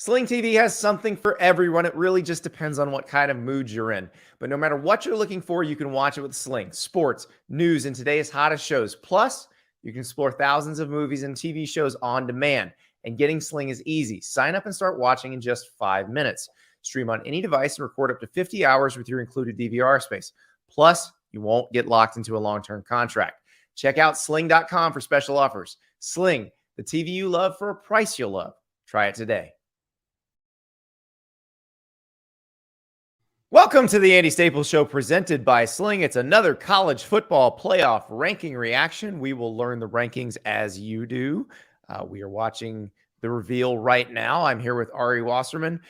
Sling TV has something for everyone. It really just depends on what kind of mood you're in. But no matter what you're looking for, you can watch it with Sling. Sports, news, and today's hottest shows. Plus, you can explore thousands of movies and TV shows on demand. And getting Sling is easy. Sign up and start watching in just 5 minutes. Stream on any device and record up to 50 hours with your included DVR space. Plus, you won't get locked into a long-term contract. Check out sling.com for special offers. Sling, the TV you love for a price you'll love. Try it today. Welcome to the Andy Staples Show presented by Sling. It's another college football playoff ranking reaction. We will learn the rankings as you do. We are watching the reveal right now. I'm here with Ari Wasserman, and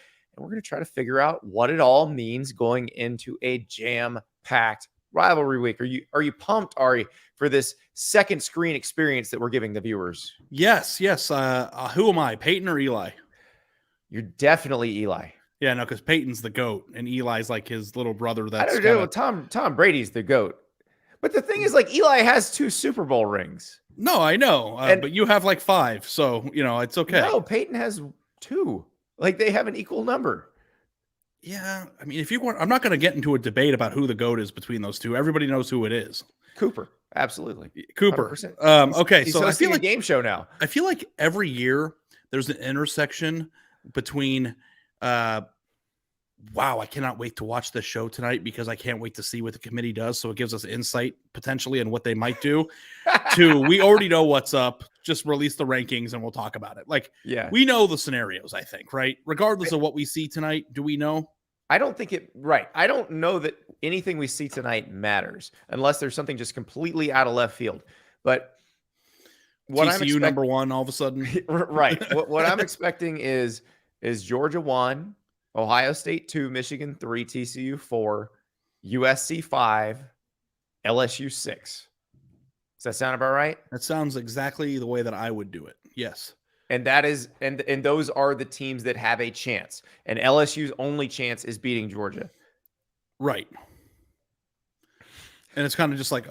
we're going to try to figure out what it all means going into a jam-packed rivalry week. Are you pumped, Ari, for this second screen experience that we're giving the viewers? Yes. Who am I, Peyton or Eli? You're definitely Eli. Yeah, no, because Peyton's the GOAT, and Eli's like his little brother. That's I don't know. Tom Brady's the GOAT. But the thing is, like, Eli has 2 Super Bowl rings. No, I know. But you have like 5, so, it's okay. No, Peyton has 2. Like, they have an equal number. Yeah, I mean, if you want, I'm not going to get into a debate about who the GOAT is between those two. Everybody knows who it is. Cooper. Absolutely. Cooper. Okay, he's so I feel like a game show now. I feel like every year there's an intersection between wow, I cannot wait to watch this show tonight because I can't wait to see what the committee does. So it gives us insight potentially on what they might do. To we already know what's up. Just release the rankings and we'll talk about it. Like, yeah, we know the scenarios, I think, right? Regardless of what we see tonight, do we know? I don't think I don't know that anything we see tonight matters unless there's something just completely out of left field. But what TCU number 1 all of a sudden. Right. What I'm expecting is Georgia 1, Ohio State 2, Michigan 3, TCU 4, USC 5, LSU 6. Does that sound about right? That sounds exactly the way that I would do it. Yes. And that is, and those are the teams that have a chance. And LSU's only chance is beating Georgia. Right. And it's kind of just like,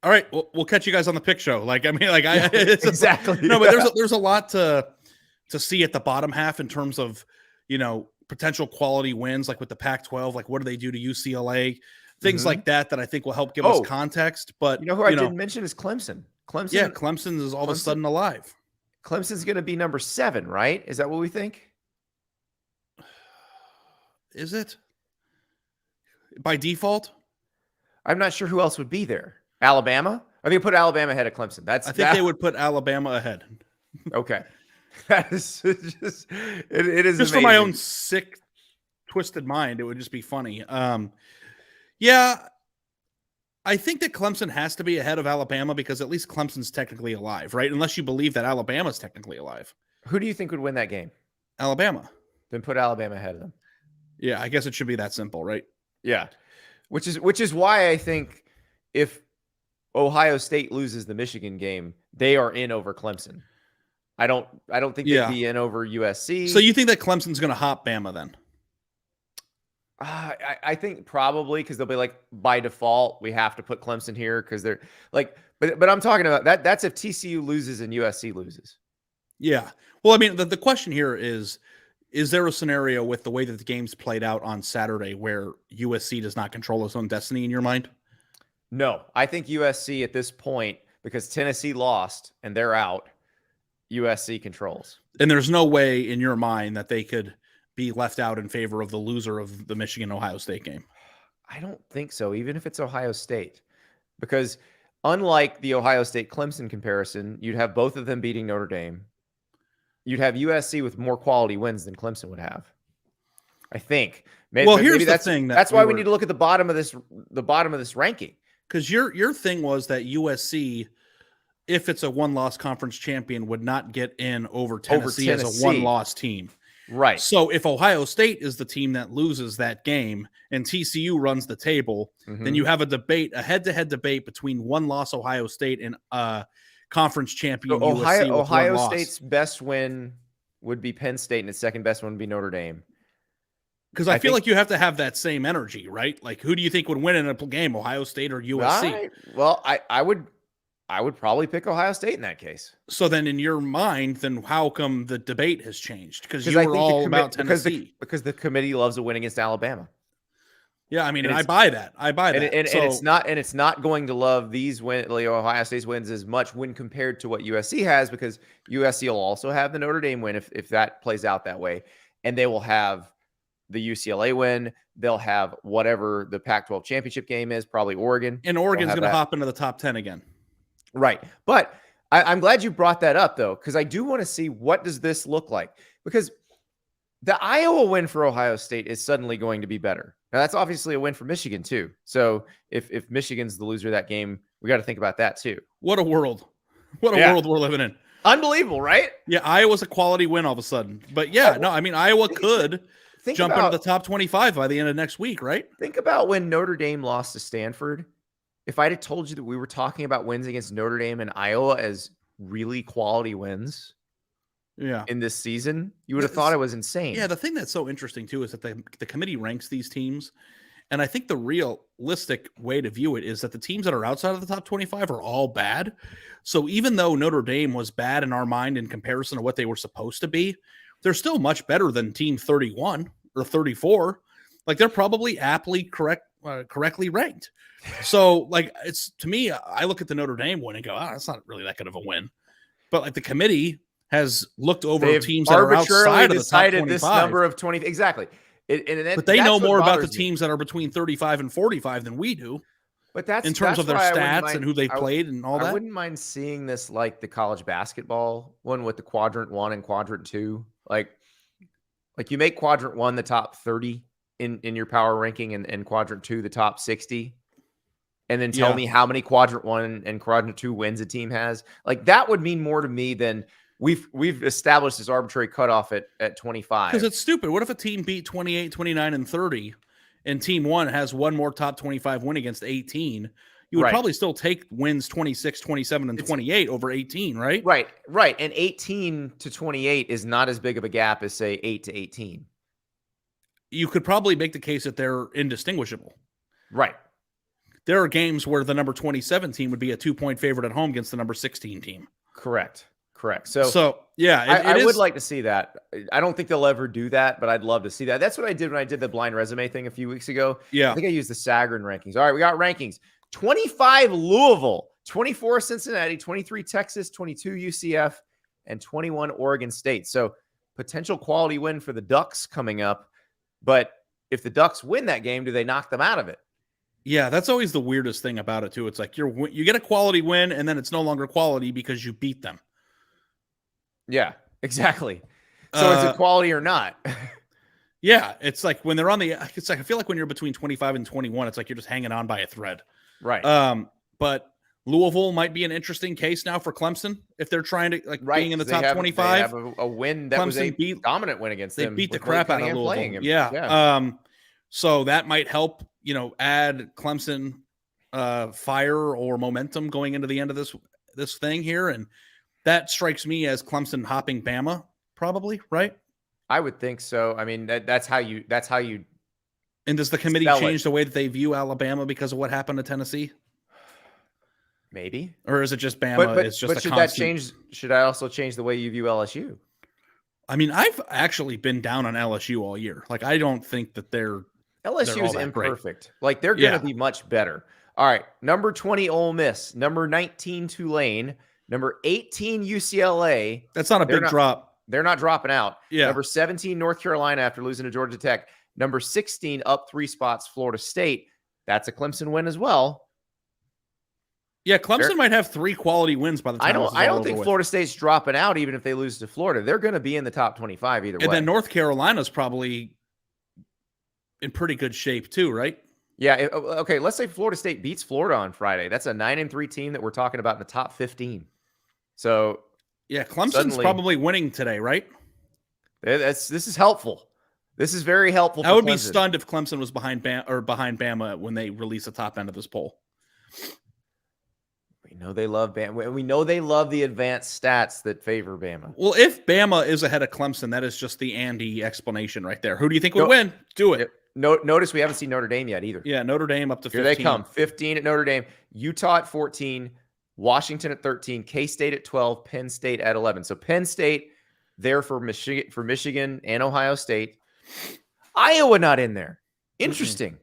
all right, we'll catch you guys on the pick show. Like, I mean, like, exactly. No, but there's a lot to see at the bottom half in terms of, potential quality wins, like with the Pac-12, like what do they do to UCLA, things like that I think will help give us context. But who I didn't mention is Clemson. Clemson is all of a sudden alive. Clemson's going to be number 7, right? Is that what we think? Is it by default? I'm not sure who else would be there. Alabama? I think put Alabama ahead of Clemson. I think they would put Alabama ahead. Okay. That is just it is just amazing. For my own sick, twisted mind. It would just be funny. Yeah, I think that Clemson has to be ahead of Alabama because at least Clemson's technically alive, right? Unless you believe that Alabama's technically alive. Who do you think would win that game? Alabama. Then put Alabama ahead of them. Yeah, I guess it should be that simple, right? Yeah, which is why I think if Ohio State loses the Michigan game, they are in over Clemson. I don't think they'd be in over USC. So you think that Clemson's going to hop Bama then? I think probably because they'll be like, by default, we have to put Clemson here because they're like, but I'm talking about that. That's if TCU loses and USC loses. Yeah. Well, I mean, the question here is there a scenario with the way that the game's played out on Saturday where USC does not control its own destiny in your mind? No, I think USC at this point, because Tennessee lost and they're out, USC controls. And there's no way in your mind that they could be left out in favor of the loser of the Michigan-Ohio State game. I don't think so, even if it's Ohio State. Because unlike the Ohio State-Clemson comparison, you'd have both of them beating Notre Dame. You'd have USC with more quality wins than Clemson would have. I think. Here's the thing. That's why we need to look at the bottom of this ranking. Because your thing was that USC, if it's a one-loss conference champion, would not get in over Tennessee as a one-loss team. Right. So if Ohio State is the team that loses that game and TCU runs the table, then you have a head-to-head debate between one-loss Ohio State and conference champion USC. Ohio State's best win would be Penn State, and its second best win would be Notre Dame. Because I feel like you have to have that same energy, right? Like, who do you think would win in a game, Ohio State or USC? Right. Well, I I would probably pick Ohio State in that case. So then in your mind, then how come the debate has changed? Because you were all about Tennessee. Because the committee loves a win against Alabama. Yeah, I mean, and I buy that. I buy that. And it's not going to love these Ohio State's wins as much when compared to what USC has, because USC will also have the Notre Dame win if that plays out that way. And they will have the UCLA win. They'll have whatever the Pac-12 championship game is, probably Oregon. And Oregon's going to hop into the top 10 again. Right. But I'm glad you brought that up, though, because I do want to see what does this look like. Because the Iowa win for Ohio State is suddenly going to be better. Now, that's obviously a win for Michigan, too. So if Michigan's the loser of that game, we got to think about that, too. What a world. What a world we're living in. Unbelievable, right? Yeah, Iowa's a quality win all of a sudden. But yeah, no, I mean, Iowa could jump into the top 25 by the end of next week, right? Think about when Notre Dame lost to Stanford. If I'd have told you that we were talking about wins against Notre Dame and Iowa as really quality wins in this season, you would have thought it was insane. Yeah, the thing that's so interesting, too, is that the committee ranks these teams. And I think the realistic way to view it is that the teams that are outside of the top 25 are all bad. So even though Notre Dame was bad in our mind in comparison to what they were supposed to be, they're still much better than team 31 or 34. Like, they're probably aptly correctly ranked. So, like, it's, to me, I look at the Notre Dame win and go, that's not really that good of a win. But, like, the committee has looked over teams that are outside of the top 25. This number of 20. Exactly. But they know more about the teams that are between 35 and 45 than we do. But that's in terms of their stats and who they've played and all that. I wouldn't mind seeing this like the college basketball one with the quadrant 1 and quadrant 2. Like you make quadrant 1 the top 30 in your power ranking and quadrant 2 the top 60. And then tell me how many quadrant 1 and quadrant 2 wins a team has. Like, that would mean more to me than we've established this arbitrary cutoff at 25. Because it's stupid. What if a team beat 28, 29, and 30, and team 1 has one more top 25 win against 18? You would probably still take wins 26, 27, and 28 over 18, right? Right. And 18 to 28 is not as big of a gap as, say, 8 to 18. You could probably make the case that they're indistinguishable. Right. There are games where the number 27 team would be a 2-point favorite at home against the number 16 team. Correct. So yeah, I would like to see that. I don't think they'll ever do that, but I'd love to see that. That's what I did when I did the blind resume thing a few weeks ago. Yeah. I think I used the Sagarin rankings. All right, we got rankings. 25 Louisville, 24 Cincinnati, 23 Texas, 22 UCF, and 21 Oregon State. So potential quality win for the Ducks coming up. But if the Ducks win that game, do they knock them out of it? Yeah, that's always the weirdest thing about it, too. It's like you get a quality win, and then it's no longer quality because you beat them. Yeah, exactly. So is it quality or not? Yeah, it's like when they're on it's like I feel like when you're between 25 and 21, it's like you're just hanging on by a thread. Right. But Louisville might be an interesting case now for Clemson if they're trying to being in the top 25. They have a win that was a dominant win against them. They beat the crap out of Louisville. Yeah. So that might help, add Clemson fire or momentum going into the end of this thing here. And that strikes me as Clemson hopping Bama, probably, right? I would think so. I mean, that's how you. And does the committee change the way that they view Alabama because of what happened to Tennessee? Maybe. Or is it just Bama? But should that change? Should I also change the way you view LSU? I mean, I've actually been down on LSU all year. Like, I don't think that LSU is imperfect. Great. Like, they're going to be much better. All right, number 20 Ole Miss, number 19 Tulane. Number 18, UCLA. That's not a big drop. They're not dropping out. Yeah. Number 17, North Carolina after losing to Georgia Tech. Number 16, up 3 spots, Florida State. That's a Clemson win as well. Yeah, Clemson might have 3 quality wins by the time I don't think Florida State's dropping out even if they lose to Florida. They're going to be in the top 25 either way. And then North Carolina's probably in pretty good shape too, right? Yeah. Okay, let's say Florida State beats Florida on Friday. That's a 9-3 team that we're talking about in the top 15. So, yeah, Clemson's probably winning today, right? This is helpful. This is very helpful. I would be stunned if Clemson was behind Bama when they release the top end of this poll. We know they love Bama. We know they love the advanced stats that favor Bama. Well, if Bama is ahead of Clemson, that is just the Andy explanation right there. Who do you think would win? Do it. Notice we haven't seen Notre Dame yet either. Yeah, Notre Dame up to 15. Here they come. 15 at Notre Dame. Utah at 14. Washington at 13, K-State at 12, Penn State at 11. So Penn State there for Michigan and Ohio State. Iowa not in there. Interesting.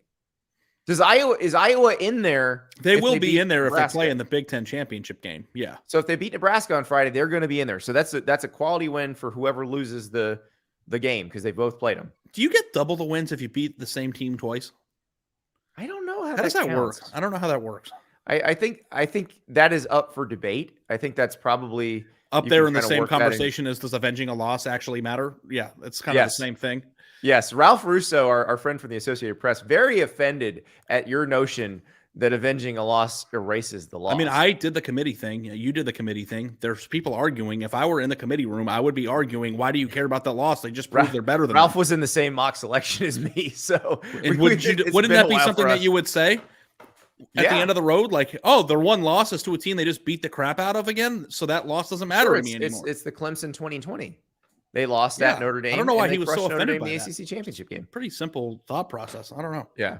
Is Iowa in there? They will be in there if they play in the Big Ten championship game. Yeah. So if they beat Nebraska on Friday, they're going to be in there. So that's a quality win for whoever loses the game because they both played them. Do you get double the wins if you beat the same team twice? I don't know how does that work. I don't know how that works. I think that is up for debate. I think that's probably up there in the same conversation as does avenging a loss actually matter? Yeah, it's kind of the same thing. Yes, Ralph Russo, our friend from the Associated Press, very offended at your notion that avenging a loss erases the loss. I mean, I did the committee thing. You did the committee thing. There's people arguing. If I were in the committee room, I would be arguing, why do you care about that loss? They just proved they're better than Ralph was in the same mock selection as me. So wouldn't that be something that you would say at the end of the road? Like, oh, their one loss is to a team they just beat the crap out of again, so that loss doesn't matter to me anymore. It's the Clemson 2020. They lost at Notre Dame. I don't know why he was so offended by the ACC championship game. Pretty simple thought process. I don't know. Yeah.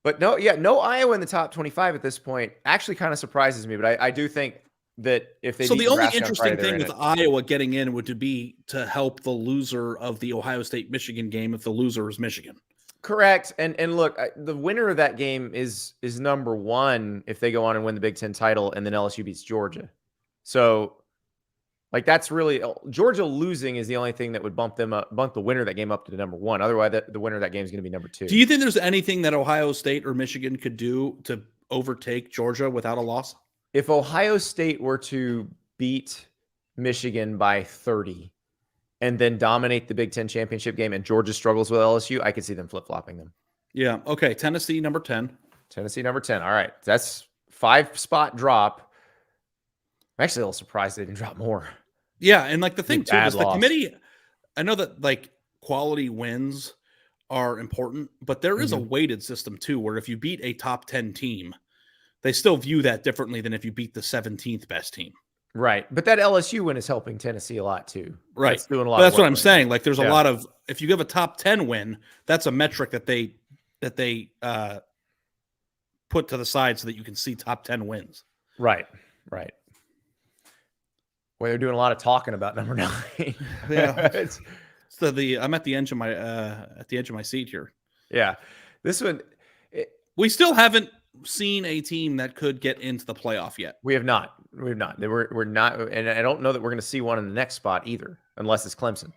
But no Iowa in the top 25 at this point actually kind of surprises me. But I do think that if they the only interesting thing with Iowa getting in would be to help the loser of the Ohio State-Michigan game if the loser is Michigan. Correct. And look, the winner of that game is number one if they go on and win the Big Ten title and then LSU beats Georgia. So like that's really Georgia losing is the only thing that would bump the winner of that game up to number one. Otherwise, the winner of that game is going to be number two. Do you think there's anything that Ohio State or Michigan could do to overtake Georgia without a loss? If Ohio State were to beat Michigan by 30 and then dominate the Big Ten championship game and Georgia struggles with LSU, I could see them flip-flopping them. Yeah. Okay. Tennessee, number 10. Tennessee, number 10. All right. That's 5-spot drop. I'm actually a little surprised they didn't drop more. Yeah, and like the thing too is the committee. I know that like quality wins are important, but there is a weighted system too, where if you beat a top 10 team, they still view that differently than if you beat the 17th best team. Right, but that LSU win is helping Tennessee a lot too. Right, that's doing a lot. But that's what I'm saying. Like, there's a lot of if you give a top 10 win, that's a metric that they put to the side so that you can see top 10 wins. Right. Well, they're doing a lot of talking about number 9. Yeah, I'm at the edge of my seat here. Yeah, this one we still haven't seen a team that could get into the playoff yet. We have not. We're not, and I don't know that we're going to see one in the next spot either, unless it's Clemson.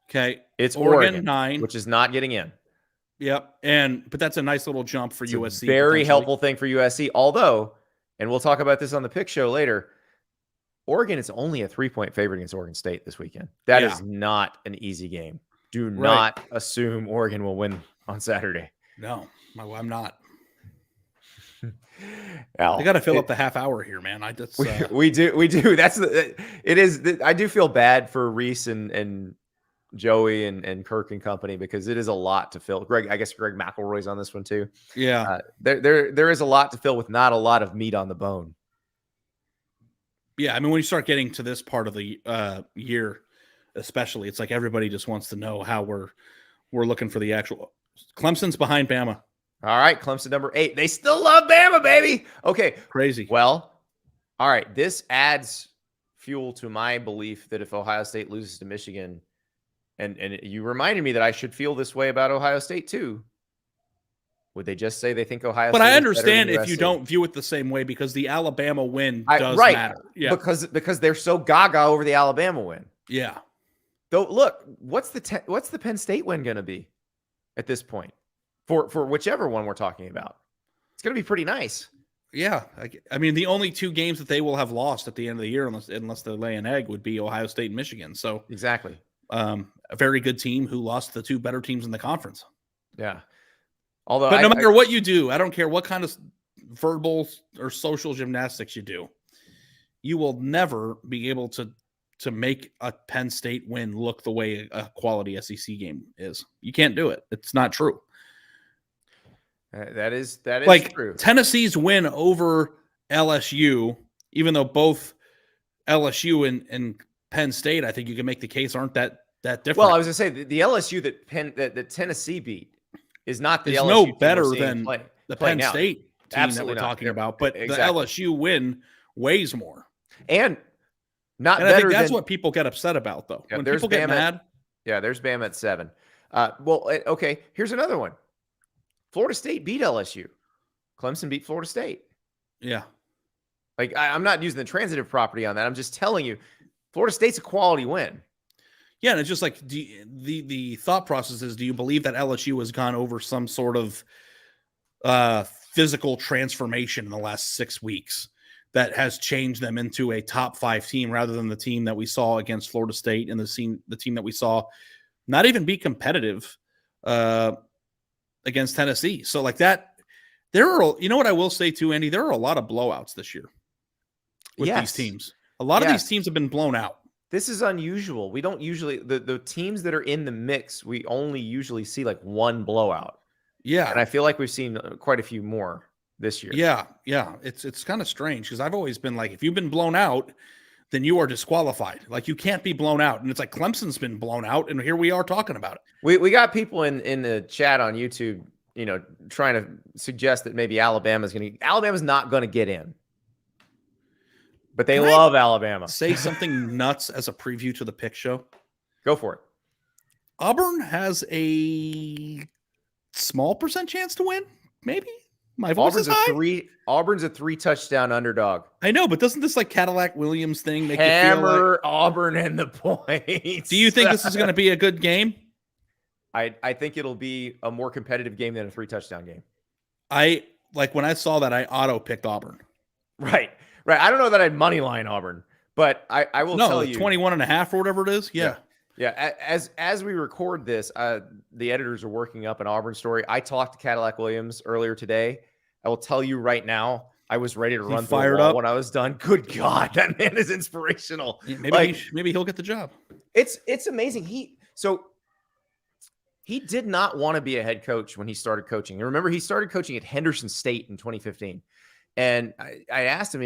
Okay, it's Oregon 9, which is not getting in. Yep, but that's a nice little jump for USC. Very helpful thing for USC. Although, and we'll talk about this on the pick show later. Oregon is only a 3-point favorite against Oregon State this weekend. That is not an easy game. Do not assume Oregon will win on Saturday. No, I'm not. Al, they got to fill up the half hour here, man. We do. It is. I do feel bad for Reese and Joey and Kirk and company because it is a lot to fill. I guess Greg McElroy's on this one too. Yeah, there is a lot to fill with not a lot of meat on the bone. Yeah, I mean, when you start getting to this part of the year, especially, it's like everybody just wants to know how we're looking for the actual. Clemson's behind Bama. All right, Clemson number 8. They still love Bama, baby. Okay, crazy. Well, all right. This adds fuel to my belief that if Ohio State loses to Michigan, and you reminded me that I should feel this way about Ohio State too. Would they just say they think Ohio State? But I understand if you don't view it the same way because the Alabama win does matter. Yeah, because they're so gaga over the Alabama win. Yeah. Though, look, what's the Penn State win going to be at this point for whichever one we're talking about? It's going to be pretty nice. Yeah, I mean, the only 2 games that they will have lost at the end of the year, unless they lay an egg, would be Ohio State and Michigan. So exactly, a very good team who lost the 2 better teams in the conference. Yeah. But no matter what you do, I don't care what kind of verbal or social gymnastics you do, you will never be able to make a Penn State win look the way a quality SEC game is. You can't do it. It's not true. That is like true. Tennessee's win over LSU, even though both LSU and Penn State, I think you can make the case, aren't that different. Well, I was going to say the LSU that Tennessee beat is not the LSU no better than the Penn State team that we're talking about, but the LSU win weighs more. And I think that's what people get upset about, though. Yeah, when people get mad. There's Bama at 7. Okay, here's another one. Florida State beat LSU. Clemson beat Florida State. Yeah. Like, I'm not using the transitive property on that. I'm just telling you, Florida State's a quality win. Yeah, and it's just like the thought process is, do you believe that LSU has gone over some sort of physical transformation in the last 6 weeks that has changed them into a top 5 team rather than the team that we saw against Florida State and the team that we saw not even be competitive against Tennessee? So like that, you know what I will say too, Andy, there are a lot of blowouts this year with these teams. A lot of these teams have been blown out. This is unusual. We don't usually, the teams that are in the mix, we only usually see like one blowout. Yeah. And I feel like we've seen quite a few more this year. Yeah. Yeah. It's kind of strange because I've always been like, if you've been blown out, then you are disqualified. Like, you can't be blown out. And it's like Clemson's been blown out, and here we are talking about it. We got people in the chat on YouTube, trying to suggest that maybe Alabama's not going to get in. But they love Alabama. Say something nuts as a preview to the pick show. Go for it. Auburn has a small % chance to win, maybe. My voice is high. Auburn's a 3-touchdown underdog. I know, but doesn't this like Cadillac Williams thing make you feel like Auburn and the points? Do you think this is going to be a good game? I think it'll be a more competitive game than a 3-touchdown game. When I saw that, I auto-picked Auburn. Right. I don't know that I'd money line Auburn, but I will tell you 21.5 or whatever it is. Yeah. As we record this, the editors are working up an Auburn story. I talked to Cadillac Williams earlier today. I will tell you right now, I was ready to run through the wall when I was done. Good God, that man is inspirational. Maybe he'll get the job. It's amazing. He did not want to be a head coach when he started coaching. And remember, he started coaching at Henderson State in 2015. And I asked him,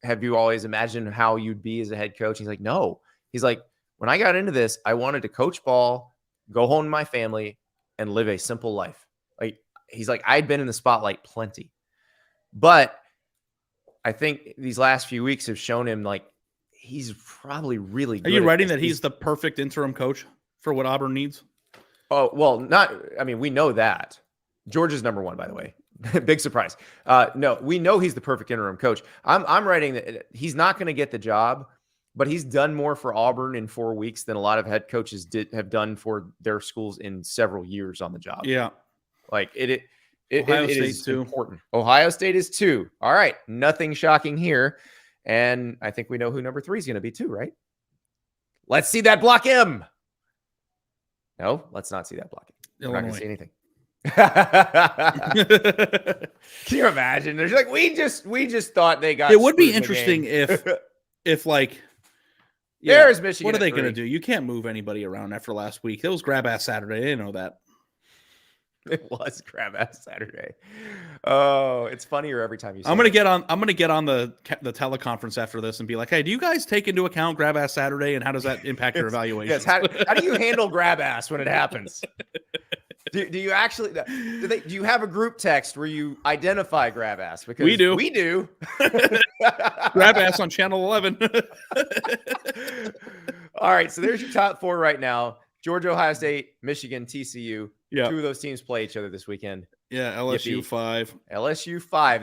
have you always imagined how you'd be as a head coach? He's like, no. He's like, when I got into this, I wanted to coach ball, go home to my family, and live a simple life. He's like, I'd been in the spotlight plenty. But I think these last few weeks have shown him he's probably really good. Are you writing that he's the perfect interim coach for what Auburn needs? Oh, well, we know that. Georgia's number 1, by the way. Big surprise. No, we know he's the perfect interim coach. I'm writing that he's not going to get the job, but he's done more for Auburn in 4 weeks than a lot of head coaches have done for their schools in several years on the job. Yeah. It is important. Ohio State is 2. All right. Nothing shocking here. And I think we know who number 3 is going to be too, right? Let's see that block M. No, let's not see that block M. We're not going to see anything. Can you imagine? There's we just thought they got. It would be interesting if there's Michigan. What are they going to do? You can't move anybody around after last week. It was grab ass Saturday. I didn't know that. It was grab ass Saturday. Oh, it's funnier every time you say I'm going to get on the teleconference after this and be like, hey, do you guys take into account grab ass Saturday, and how does that impact your evaluation? Yes. How do you handle grab ass when it happens? Do you actually do you have a group text where you identify grab ass? Because we do. Grab ass on channel 11. All right, so there's your top 4 right now. Georgia, Ohio State, Michigan, TCU. Yeah. 2 of those teams play each other this weekend. Yeah, LSU Yippee. 5. LSU 5.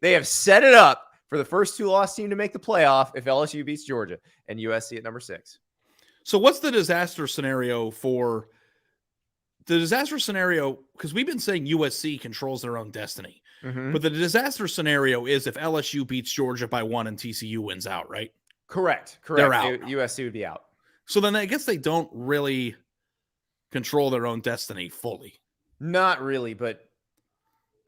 They have set it up for the first 2-loss team to make the playoff if LSU beats Georgia, and USC at number 6. So what's the disaster scenario for the disaster scenario? Because we've been saying USC controls their own destiny. Mm-hmm. But the disaster scenario is if LSU beats Georgia by 1 and TCU wins out, right? Correct. They're out. USC would be out. So then I guess they don't really control their own destiny fully. Not really, but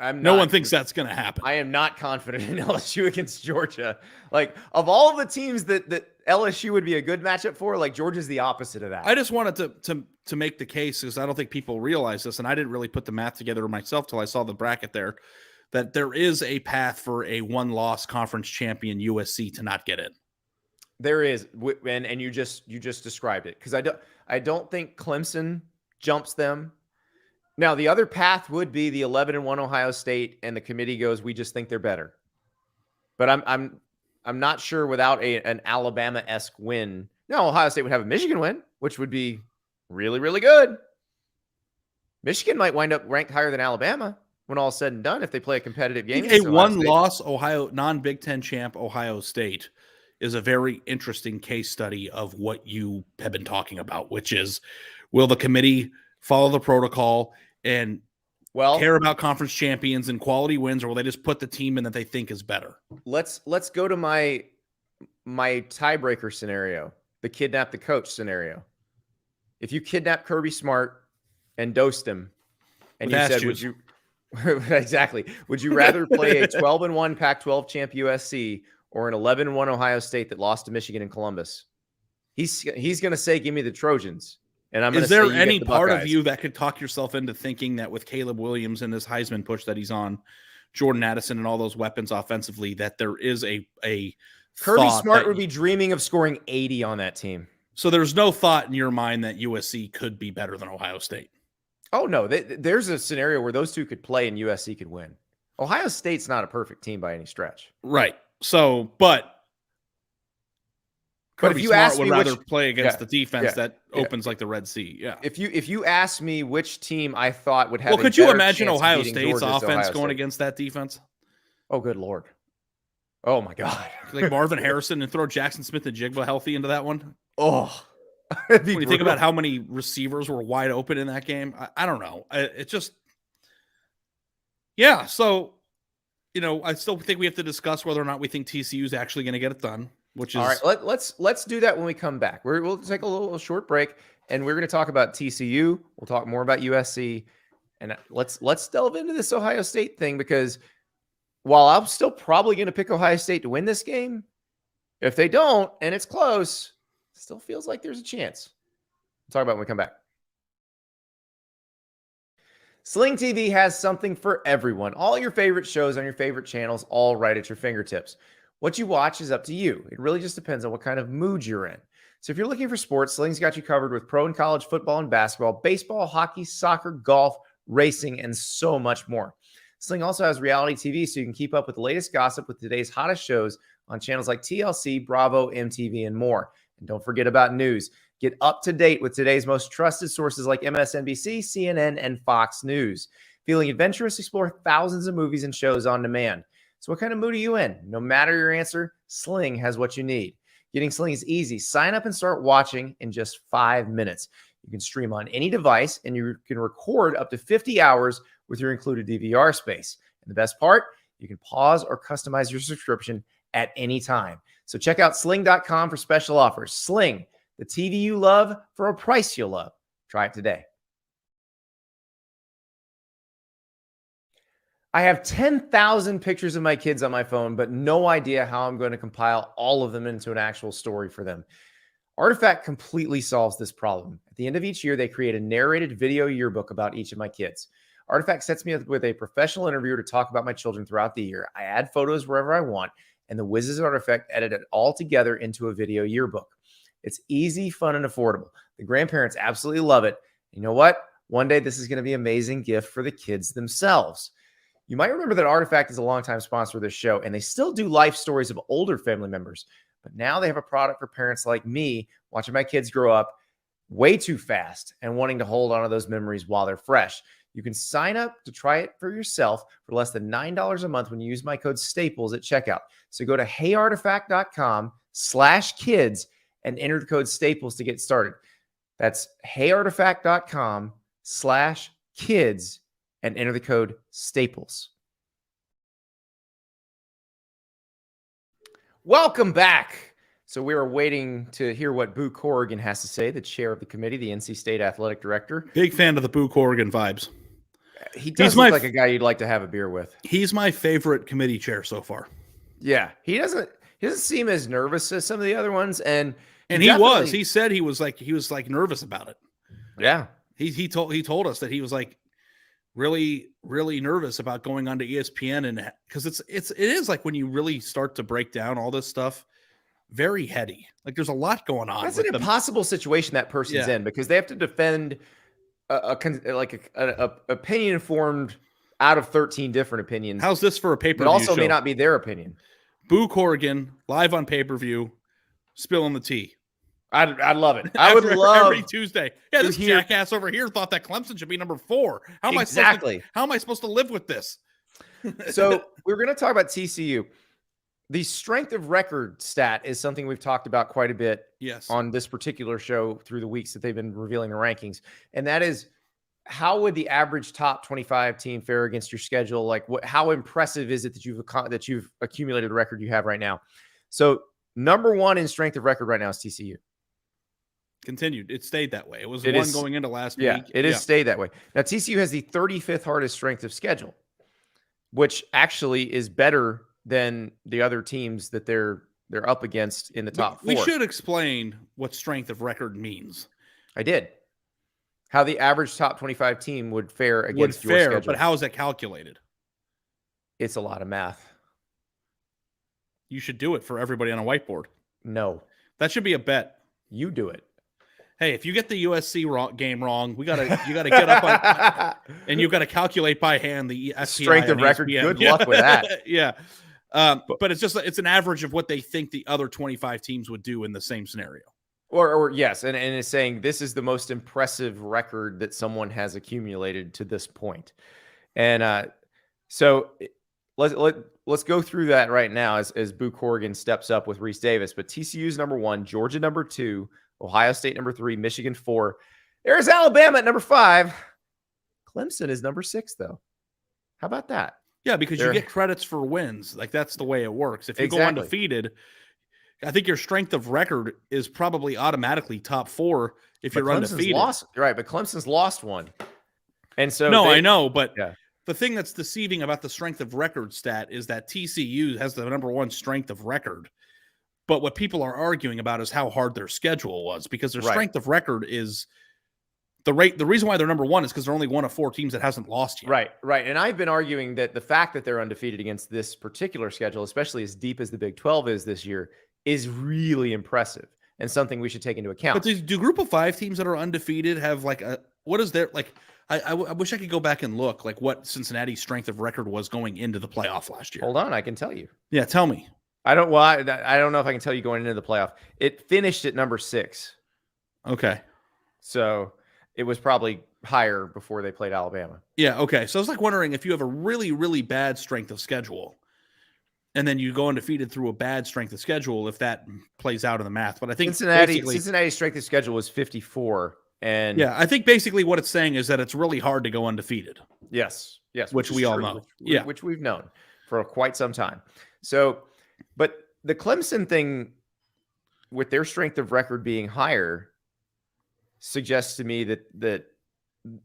no one thinks that's going to happen. I am not confident in LSU against Georgia. Of all of the teams that LSU would be a good matchup for, Georgia's the opposite of that. I just wanted to make the case, because I don't think people realize this, and I didn't really put the math together myself till I saw the bracket there, that there is a path for a 1-loss conference champion USC to not get in. There is, and you just described it, because I don't think Clemson jumps them. Now, the other path would be the 11-1 Ohio State, and the committee goes, we just think they're better. But I'm not sure without an Alabama-esque win. No, Ohio State would have a Michigan win, which would be really, really good. Michigan might wind up ranked higher than Alabama when all is said and done if they play a competitive game. A one-loss Ohio non-Big Ten champ Ohio State is a very interesting case study of what you have been talking about, which is, will the committee follow the protocol and care about conference champions and quality wins, or will they just put the team in that they think is better? Let's go to my tiebreaker scenario, the kidnap the coach scenario. If you kidnap Kirby Smart and dosed him, and you said, would you exactly, would you rather play a 12-1 Pac-12 champ USC or an 11-1 Ohio State that lost to Michigan and Columbus? He's going to say, give me the Trojans. And I'm going to say, is there any part of you that could talk yourself into thinking that with Caleb Williams and this Heisman push that he's on, Jordan Addison and all those weapons offensively, that there is a Kirby Smart would be dreaming of scoring 80 on that team. So there's no thought in your mind that USC could be better than Ohio State? Oh, no. There's a scenario where those two could play and USC could win. Ohio State's not a perfect team by any stretch. Right. So, but if you ask me, would rather play against the defense that opens like the Red Sea. Yeah. If you ask me which team I thought would have, could you imagine Ohio State's offense going against that defense? Oh, good Lord. Oh my God. Like Marvin Harrison and throw Jackson Smith and Jigba healthy into that one. Oh, when you think about how many receivers were wide open in that game, I don't know. It just, yeah. So, I still think we have to discuss whether or not we think TCU is actually going to get it done. Which is all right. Let's do that when we come back. We'll take a little short break, and we're going to talk about TCU. We'll talk more about USC, and let's delve into this Ohio State thing, because while I'm still probably going to pick Ohio State to win this game, if they don't and it's close, it still feels like there's a chance. We'll talk about it when we come back. Sling TV has something for everyone. All your favorite shows on your favorite channels, all right at your fingertips. What you watch is up to you. It really just depends on what kind of mood you're in. So if you're looking for sports, Sling's got you covered with pro and college football and basketball, baseball, hockey, soccer, golf, racing, and so much more. Sling also has reality TV, so you can keep up with the latest gossip with today's hottest shows on channels like TLC, Bravo, MTV, and more. And don't forget about news. Get up to date with today's most trusted sources like MSNBC, CNN, and Fox News. Feeling adventurous? Explore thousands of movies and shows on demand. So what kind of mood are you in? No matter your answer, Sling has what you need. Getting Sling is easy. Sign up and start watching in just 5 minutes. You can stream on any device, and you can record up to 50 hours with your included DVR space. And the best part, you can pause or customize your subscription at any time. So check out sling.com for special offers. Sling, the TV you love for a price you'll love. Try it today. I have 10,000 pictures of my kids on my phone, but no idea how I'm going to compile all of them into an actual story for them. Artifact completely solves this problem. At the end of each year, they create a narrated video yearbook about each of my kids. Artifact sets me up with a professional interviewer to talk about my children throughout the year. I add photos wherever I want, and the whizzes at Artifact edit it all together into a video yearbook. It's easy, fun, and affordable. The grandparents absolutely love it. You know what? One day, this is going to be an amazing gift for the kids themselves. You might remember that Artifact is a longtime sponsor of this show, and they still do life stories of older family members. But now they have a product for parents like me, watching my kids grow up way too fast and wanting to hold on to those memories while they're fresh. You can sign up to try it for yourself for less than $9 a month when you use my code STAPLES at checkout. So go to heyartifact.com/kids and enter the code STAPLES to get started. That's heyartifact.com/kids and enter the code STAPLES. Welcome back. So we are waiting to hear what Boo Corrigan has to say, the chair of the committee, the NC State athletic director. Big fan of the Boo Corrigan vibes. He does look like a guy you'd like to have a beer with. He's my favorite committee chair so far. Yeah, he doesn't seem as nervous as some of the other ones, and he said he was nervous about it. Yeah, he told us that he was like really, really nervous about going onto ESPN, and because it is like when you really start to break down all this stuff, very heady. Like there's a lot going on. That's an impossible situation that person's in, because they have to defend opinion informed out of 13 different opinions. How's this for a pay-per-view It also show? may not be their opinion. Boo Corrigan live on pay-per-view, spilling the tea. I'd love it. I would love every Tuesday. Yeah, this jackass over here thought that Clemson should be number 4. How am I supposed to live with this? So we're going to talk about TCU. The strength of record stat is something we've talked about quite a bit on this particular show through the weeks that they've been revealing the rankings. And that is, how would the average top 25 team fare against your schedule? Like, how impressive is it that you've accumulated the record you have right now? So number 1 in strength of record right now is TCU. Continued. It stayed that way. It was one going into last week. Yeah, it has stayed that way. Now, TCU has the 35th hardest strength of schedule, which actually is better than the other teams that they're up against in the top 4. We should explain what strength of record means. I did. How the average top 25 team would fare against your schedule. But how is that calculated? It's a lot of math. You should do it for everybody on a whiteboard. No. That should be a bet. You do it. Hey, if you get the USC game wrong, you gotta get up on, and you've got to calculate by hand the strength of record. Good luck with that. Yeah, but it's an average of what they think the other 25 teams would do in the same scenario. Or yes, and it's saying this is the most impressive record that someone has accumulated to this point, and so let's go through that right now as Boo Corrigan steps up with Reese Davis. But TCU's number 1, Georgia number 2. Ohio State number 3, Michigan 4. There's Alabama at number 5. Clemson is number 6, though. How about that? Yeah, because you get credits for wins. Like, that's the way it works. If you go undefeated, I think your strength of record is probably automatically top 4 if you're undefeated. Right, but Clemson's lost one. And so I know, but the thing that's deceiving about the strength of record stat is that TCU has the number 1 strength of record. But what people are arguing about is how hard their schedule was, because their strength of record is the reason why they're number 1 is because they're only one of 4 teams that hasn't lost yet. Right. And I've been arguing that the fact that they're undefeated against this particular schedule, especially as deep as the Big 12 is this year, is really impressive and something we should take into account. But do group of 5 teams that are undefeated have what is their, like, I wish I could go back and look like what Cincinnati's strength of record was going into the playoff last year. Hold on, I can tell you. Yeah, tell me. I don't know if I can tell you going into the playoff. It finished at number 6. Okay. So it was probably higher before they played Alabama. Yeah, okay. So I was wondering if you have a really, really bad strength of schedule and then you go undefeated through a bad strength of schedule, if that plays out in the math. But I think Cincinnati's strength of schedule was 54. And yeah, I think basically what it's saying is that it's really hard to go undefeated. Yes. Which we all know. Which we've known for quite some time. So, but the Clemson thing with their strength of record being higher suggests to me that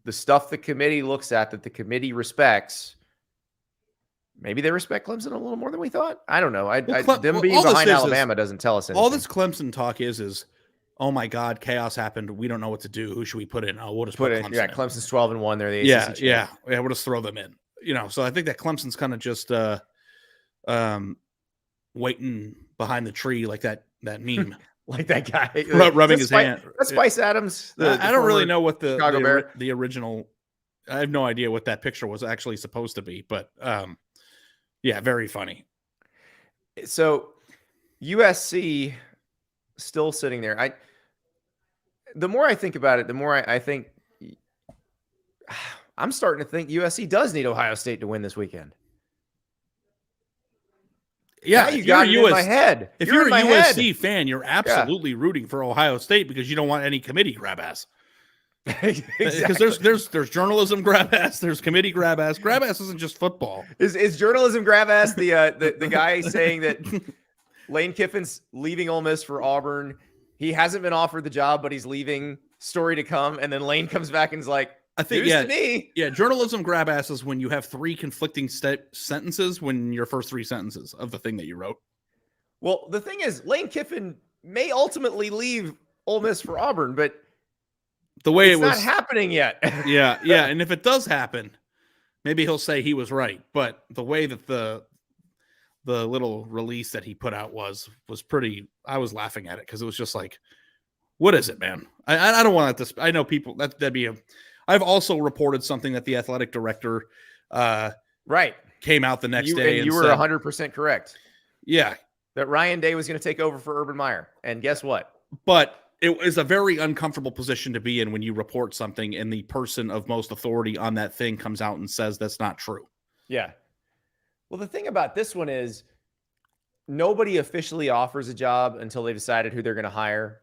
the stuff the committee looks at, that the committee respects, maybe they respect Clemson a little more than we thought. I don't know. Them being behind Alabama doesn't tell us anything. All this Clemson talk is, oh my God, chaos happened. We don't know what to do. Who should we put in? Oh, we'll just put Clemson in. Yeah, Clemson's 12-1. They're the ACC yeah. We'll just throw them in. So I think that Clemson's kind of just waiting behind the tree like that meme. Like that guy rubbing his hand. That's Spice Adams. I don't really know what the original. I have no idea what that picture was actually supposed to be, but yeah, very funny. So USC still sitting there. The more I think about it, the more I think I'm starting to think USC does need Ohio State to win this weekend. Yeah, you got it in my head. If you're a USC fan, you're absolutely rooting for Ohio State because you don't want any committee grab ass. Because there's journalism grab ass, there's committee grab ass. Grab ass isn't just football. Is journalism grab ass the guy saying that Lane Kiffin's leaving Ole Miss for Auburn? He hasn't been offered the job, but he's leaving. Story to come, and then Lane comes back and is like, I think, to me. Yeah, journalism grab ass is when you have 3 conflicting sentences when your first 3 sentences of the thing that you wrote. Well, the thing is, Lane Kiffin may ultimately leave Ole Miss for Auburn, but the way it's not happening yet. yeah, and if it does happen, maybe he'll say he was right. But the way that the little release that he put out was pretty. I was laughing at it because it was just like, what is it, man? I don't want this. I know people that'd be I've also reported something that the athletic director came out the next day. And you were 100% correct. Yeah. That Ryan Day was going to take over for Urban Meyer. And guess what? But it is a very uncomfortable position to be in when you report something and the person of most authority on that thing comes out and says that's not true. Yeah. Well, the thing about this one is nobody officially offers a job until they decided who they're going to hire,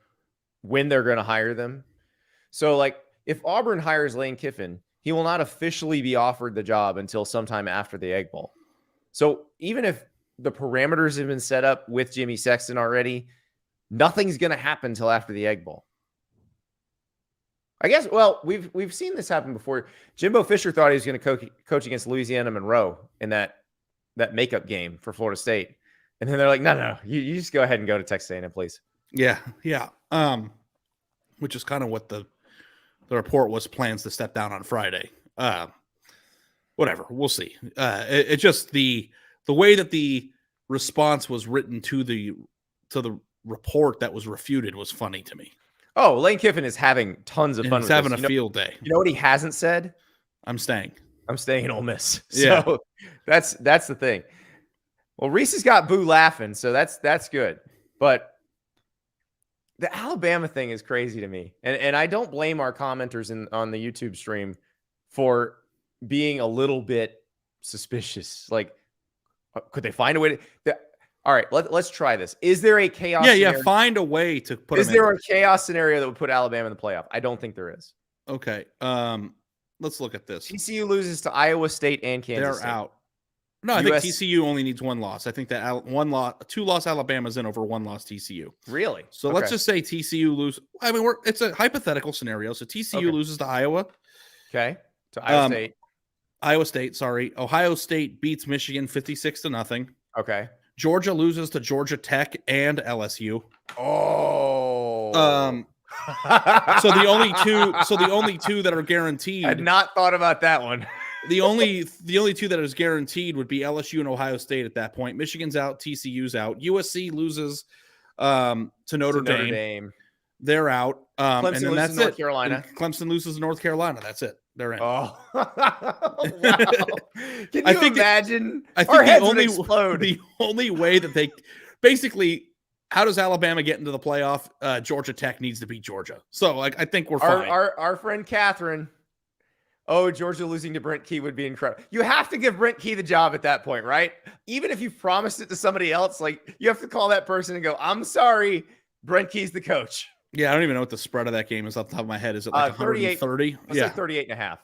when they're going to hire them. So, like, if Auburn hires Lane Kiffin, he will not officially be offered the job until sometime after the Egg Bowl. So even if the parameters have been set up with Jimmy Sexton already, nothing's going to happen until after the Egg Bowl. I guess, well, we've seen this happen before. Jimbo Fisher thought he was going to coach against Louisiana Monroe in that makeup game for Florida State. And then they're like, no, you just go ahead and go to Texas A&M, please. Yeah. Which is kind of what the report was, plans to step down on Friday. Whatever, we'll see. It just the way that the response was written to the report that was refuted was funny to me. Oh, Lane Kiffin is having tons of fun. He's having a field day. You know what he hasn't said? I'm staying in Ole Miss. Yeah. So that's the thing. Well, Reese has got Boo laughing, so that's good. But the Alabama thing is crazy to me. And I don't blame our commenters on the YouTube stream for being a little bit suspicious. Like, could they find a way to... All right, let's try this. Is there a chaos scenario? Yeah, find a way to put Is there a chaos scenario that would put Alabama in the playoff? I don't think there is. Okay. Let's look at this. TCU loses to Iowa State and Kansas State. They're out. No, I think TCU only needs one loss. I think that 2-loss Alabama's in over 1-loss TCU. Really? So let's just say TCU lose. I mean, it's a hypothetical scenario. So TCU loses to Iowa. Okay. To Iowa State. Iowa State, sorry. Ohio State beats Michigan 56-0. Okay. Georgia loses to Georgia Tech and LSU. Oh. So the only two that are guaranteed. I had not thought about that one. The only two that is guaranteed would be LSU and Ohio State at that point. Michigan's out, TCU's out. USC loses to Notre Dame. They're out. Clemson and then loses to North Carolina. And Clemson loses to North Carolina. That's it. They're in. Oh, wow. Can you imagine? I think the only way that they basically, how does Alabama get into the playoff? Georgia Tech needs to beat Georgia. So I think we're fine. Our friend Catherine. Oh, Georgia losing to Brent Key would be incredible. You have to give Brent Key the job at that point, right? Even if you've promised it to somebody else, like you have to call that person and go, I'm sorry, Brent Key's the coach. Yeah, I don't even know what the spread of that game is off the top of my head. Is it like 130? Yeah, like 38.5.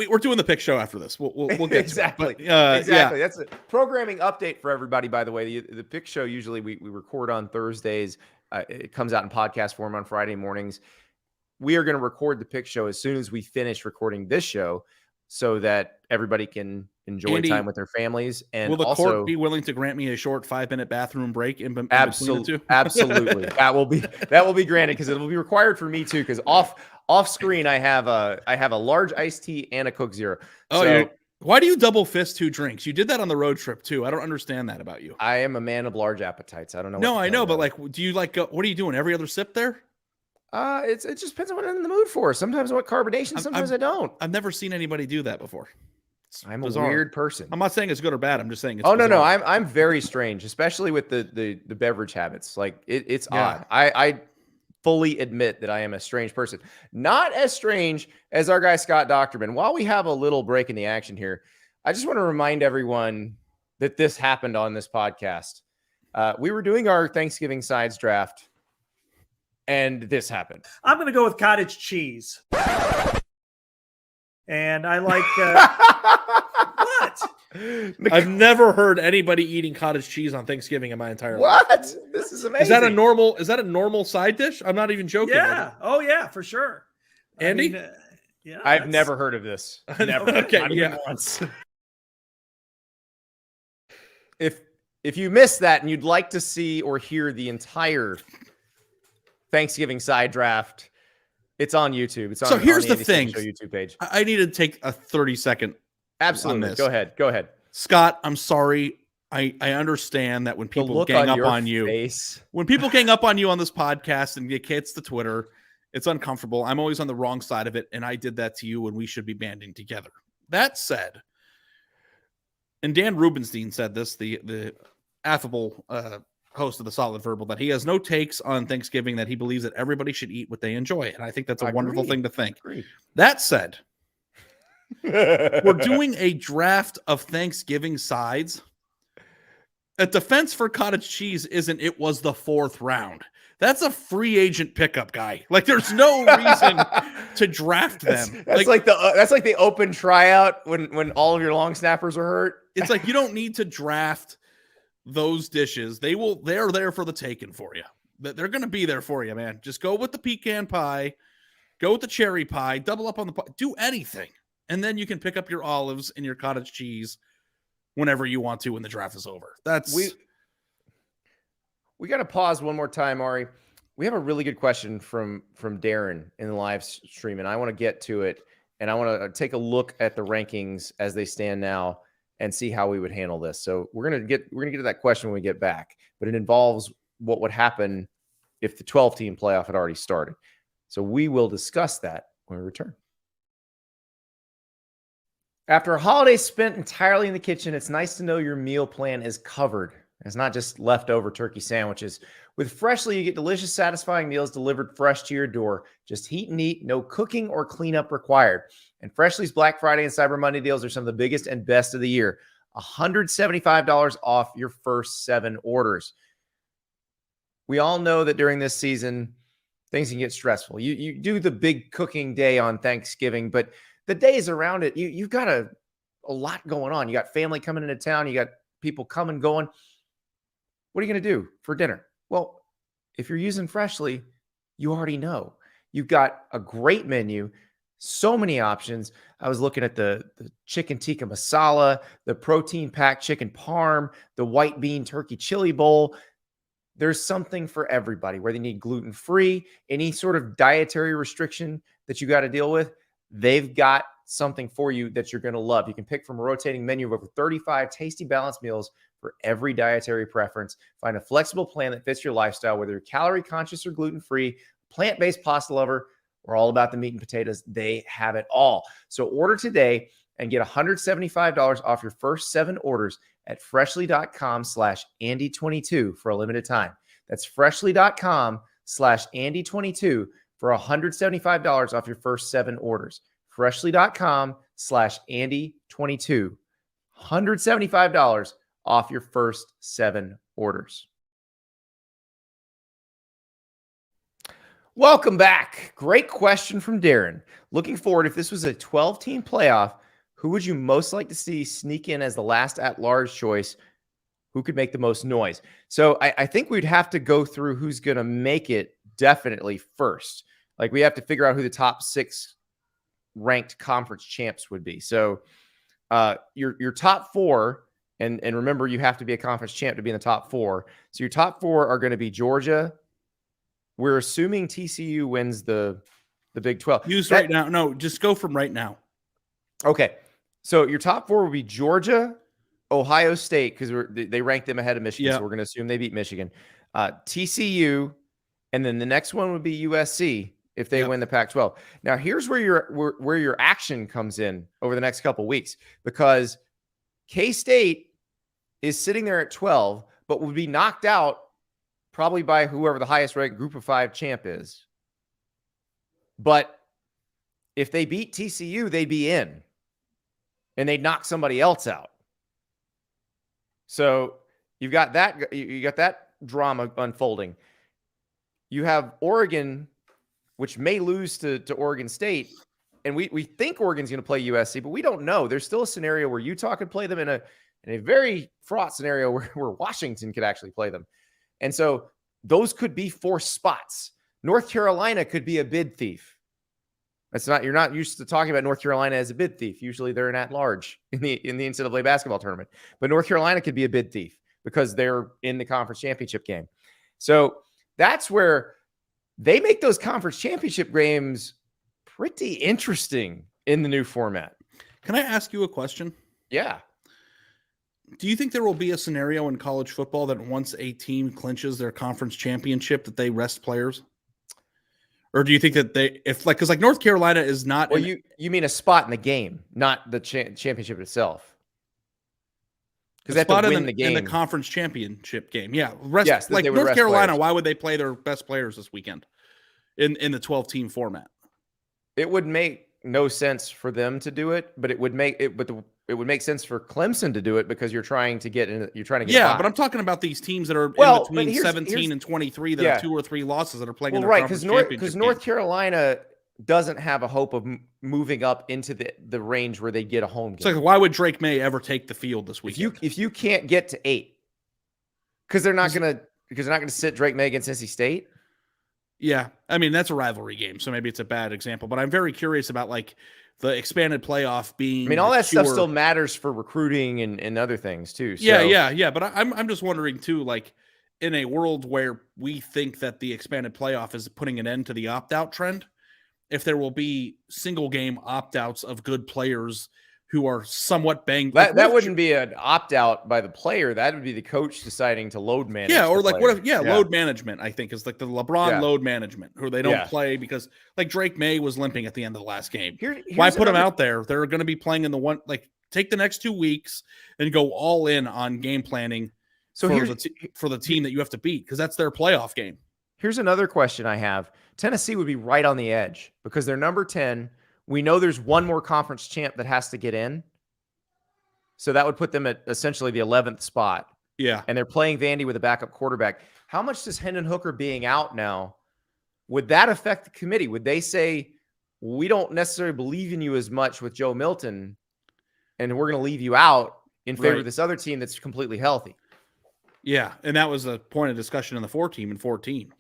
We're doing the pick show after this. We'll get exactly. To it. But, exactly. Yeah. That's a programming update for everybody. By the way, the pick show usually we record on Thursdays. It comes out in podcast form on Friday mornings. We are going to record the pick show as soon as we finish recording this show, so that everybody can enjoy time with their families. And will the court be willing to grant me a short 5-minute bathroom break in between the two? Absolutely. That will be granted, because it will be required for me too. Because off screen, I have a large iced tea and a Coke Zero. Oh, why do you double fist 2 drinks? You did that on the road trip too. I don't understand that about you. I am a man of large appetites. I don't know. No, I know, but like, do you like? What are you doing? Every other sip there? It just depends on what I'm in the mood for. Sometimes I want carbonation, sometimes I don't. I've never seen anybody do that before. I'm a weird person. I'm not saying it's good or bad. I'm just saying it's bizarre. No. I'm very strange, especially with the beverage habits. Like it's odd. I fully admit that I am a strange person. Not as strange as our guy Scott Docterman. While we have a little break in the action here, I just want to remind everyone that this happened on this podcast. We were doing our Thanksgiving sides draft, and this happened. I'm going to go with cottage cheese. And I like what? I've never heard anybody eating cottage cheese on Thanksgiving in my entire life. What? This is amazing. Is that a normal side dish? I'm not even joking. Yeah. Oh yeah, for sure. Andy? Yeah. I've never heard of this. Never. Okay. Yeah. Once. If you missed that and you'd like to see or hear the entire Thanksgiving side draft, it's on YouTube. It's on. So here's on the the thing. Show YouTube page. I need to take a 30-second. Absolutely. Go ahead. Scott, I'm sorry. I understand that when people gang up on you, face. when people gang up on you on this podcast and get hits to Twitter, It's uncomfortable. I'm always on the wrong side of it, and I did that to you when we should be banding together. That said, and Dan Rubenstein said this, the affable host of the Solid Verbal, that he has no takes on Thanksgiving, that he believes that everybody should eat what they enjoy. And I think that's a wonderful thing to think. That said, we're doing a draft of Thanksgiving sides. A defense for cottage cheese isn't it was the 4th round. That's a free agent pickup, guy. Like, there's no reason to draft them. That's like the open tryout when all of your long snappers are hurt. It's like you don't need to draft those dishes. They're there for the taking for you. They're going to be there for you, man. Just go with the pecan pie, go with the cherry pie, double up on the pie, do anything. And then you can pick up your olives and your cottage cheese whenever you want to when the draft is over. We got to pause one more time, Ari. We have a really good question from Darren in the live stream, and I want to get to it. And I want to take a look at the rankings as they stand now and see how we would handle this. So we're gonna get to that question when we get back. But it involves what would happen if the 12-team playoff had already started. So we will discuss that when we return. After a holiday spent entirely in the kitchen, it's nice to know your meal plan is covered. It's not just leftover turkey sandwiches. With Freshly, you get delicious, satisfying meals delivered fresh to your door. Just heat and eat, no cooking or cleanup required. And Freshly's Black Friday and Cyber Monday deals are some of the biggest and best of the year. $175 off your first 7 orders. We all know that during this season, things can get stressful. You do the big cooking day on Thanksgiving, but the days around it, you've got a lot going on. You got family coming into town. You got people coming, going. What are you going to do for dinner? Well, if you're using Freshly, you already know. You've got a great menu, so many options. I was looking at the chicken tikka masala, the protein-packed chicken parm, the white bean turkey chili bowl. There's something for everybody, whether you need gluten-free, any sort of dietary restriction that you got to deal with. They've got something for you that you're going to love. You can pick from a rotating menu of over 35 tasty, balanced meals for every dietary preference. Find a flexible plan that fits your lifestyle, whether you're calorie conscious or gluten-free, plant-based pasta lover, or all about the meat and potatoes. They have it all. So order today and get $175 off your first 7 orders at freshly.com/Andy22 for a limited time. That's freshly.com/Andy22 for $175 off your first 7 orders. Freshly.com/Andy22. $175 off your first 7 orders. Welcome back. Great question from Darren. Looking forward, if this was a 12-team playoff, who would you most like to see sneak in as the last at-large choice? Who could make the most noise? So I think we'd have to go through who's going to make it definitely first. Like, we have to figure out who the top 6 ranked conference champs would be. So your top 4, and remember, you have to be a conference champ to be in the top 4. So your top 4 are going to be Georgia. We're assuming TCU wins the Big 12. Right now. No, just go from right now. Okay. So your top 4 will be Georgia, Ohio State, because they ranked them ahead of Michigan. Yep. So we're going to assume they beat Michigan. TCU, and then the next one would be USC if they win the Pac-12. Now, here's where your action comes in over the next couple weeks, because K-State is sitting there at 12, but would be knocked out probably by whoever the highest ranked Group of 5 champ is. But if they beat TCU, they'd be in, and they'd knock somebody else out. So you got that drama unfolding. You have Oregon, which may lose to Oregon State, and we think Oregon's going to play USC, but we don't know. There's still a scenario where Utah could play them in a very fraught scenario where Washington could actually play them. And so those could be 4 spots. North Carolina could be a bid thief. You're not used to talking about North Carolina as a bid thief. Usually they're an at-large in the NCAA basketball tournament. But North Carolina could be a bid thief because they're in the conference championship game. So that's where they make those conference championship games pretty interesting in the new format. Can I ask you a question? Yeah. Do you think there will be a scenario in college football that once a team clinches their conference championship that they rest players? Or do you think that because North Carolina is not? Well, you mean a spot in the game, not the championship itself. Because they have to win the game in the conference championship game. Yeah, yes, like North Carolina, players. Why would they play their best players this weekend in the 12-team format? It would make no sense for them to do it, but it would make it. But it would make sense for Clemson to do it because you're trying to get in. You're trying to get. Yeah, but I'm talking about these teams that are in between 17 and 23 that have 2 or 3 losses that are playing. Well, right, because North Carolina doesn't have a hope of moving up into the range where they get a home game. It's like, why would Drake May ever take the field this weekend? If you can't get to 8, because they're not gonna sit Drake May against NC State. Yeah, I mean that's a rivalry game, so maybe it's a bad example. But I'm very curious about the expanded playoff being. I mean, all that stuff still matters for recruiting and other things too. So. Yeah. But I'm just wondering too, in a world where we think that the expanded playoff is putting an end to the opt-out trend, if there will be single game opt-outs of good players who are somewhat banged. That wouldn't be an opt-out by the player. That would be the coach deciding to load manage. Yeah, or load management, I think, is the LeBron load management, who they don't play because Drake May was limping at the end of the last game. Why put him out there? They're going to be playing in the one, take the next 2 weeks and go all in on game planning for the team that you have to beat, because that's their playoff game. Here's another question I have. Tennessee would be right on the edge because they're number 10. We know there's one more conference champ that has to get in. So that would put them at essentially the 11th spot. Yeah. And they're playing Vandy with a backup quarterback. How much does Hendon Hooker being out now, would that affect the committee? Would they say, we don't necessarily believe in you as much with Joe Milton, and we're going to leave you out in favor of this other team that's completely healthy? Yeah. And that was a point of discussion in the 4-team in 14.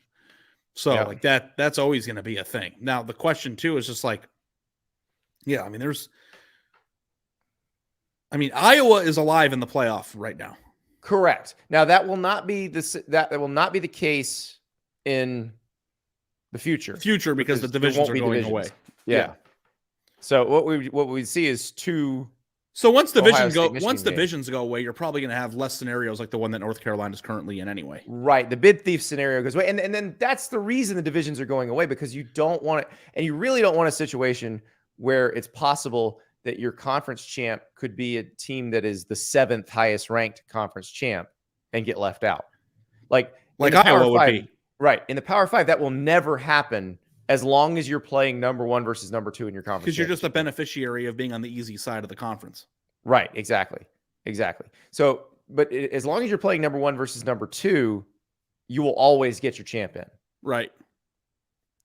So that's always going to be a thing. Now, the question too is just Iowa is alive in the playoff right now. Correct. Now that will not be the case in the future. Because the divisions are going away. Yeah. So what we see is 2. So once divisions go away, you're probably going to have less scenarios like the one that North Carolina is currently in anyway. Right. The bid thief scenario goes away. And then that's the reason the divisions are going away, because you don't want it. And you really don't want a situation where it's possible that your conference champ could be a team that is the 7th highest ranked conference champ and get left out. Like Iowa would be. Right. In the Power 5, that will never happen as long as you're playing number 1 versus number 2 in your conference. Because you're just a beneficiary of being on the easy side of the conference. Right. Exactly. So, but as long as you're playing number 1 versus number 2, you will always get your champ in. Right.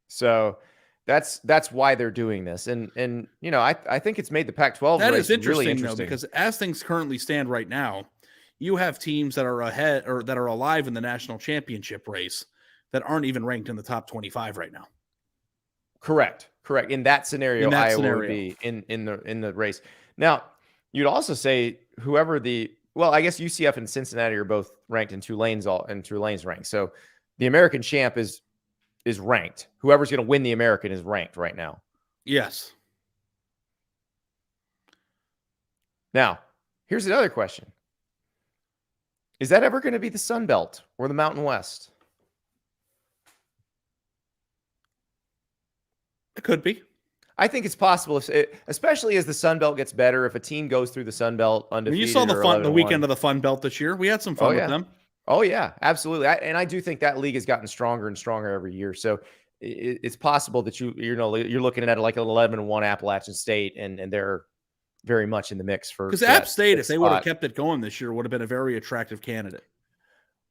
So that's why they're doing this. And I think it's made the Pac-12 that race is interesting, really interesting, though, because as things currently stand right now, you have teams that are ahead or that are alive in the national championship race that aren't even ranked in the top 25 right now. Correct. In that scenario, Iowa would be in the race. Now, you'd also say whoever I guess UCF and Cincinnati are both ranked in Tulane's ranked. So the American champ is ranked. Whoever's going to win the American is ranked right now. Yes. Now, here's another question. Is that ever going to be the Sun Belt or the Mountain West? It could be. I think it's possible, especially as the Sun Belt gets better. If a team goes through the Sun Belt undefeated, you saw the weekend of the Fun Belt this year. We had some fun with them. Oh yeah, absolutely. I do think that league has gotten stronger and stronger every year. So it's possible that you're looking at like an 11-1 Appalachian State, and they're very much in the mix for. Because App State, if they would have kept it going this year, would have been a very attractive candidate.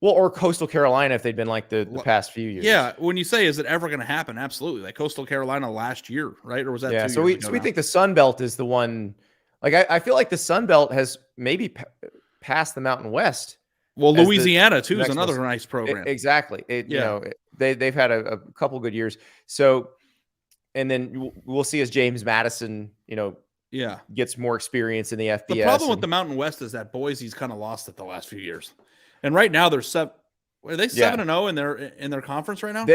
Well, or Coastal Carolina if they'd been like the past few years. Yeah, when you say, is it ever going to happen? Absolutely. Like Coastal Carolina last year, right? Or was that 2 years ago? So we think the Sun Belt is the one. Like I feel like the Sun Belt has maybe passed the Mountain West. Well, Louisiana too is another nice program. Exactly. They've had a couple good years. So, and then we'll see as James Madison, gets more experience in the FBS. The problem with the Mountain West is that Boise's kind of lost it the last few years. And right now they're 7-0 in their conference right now?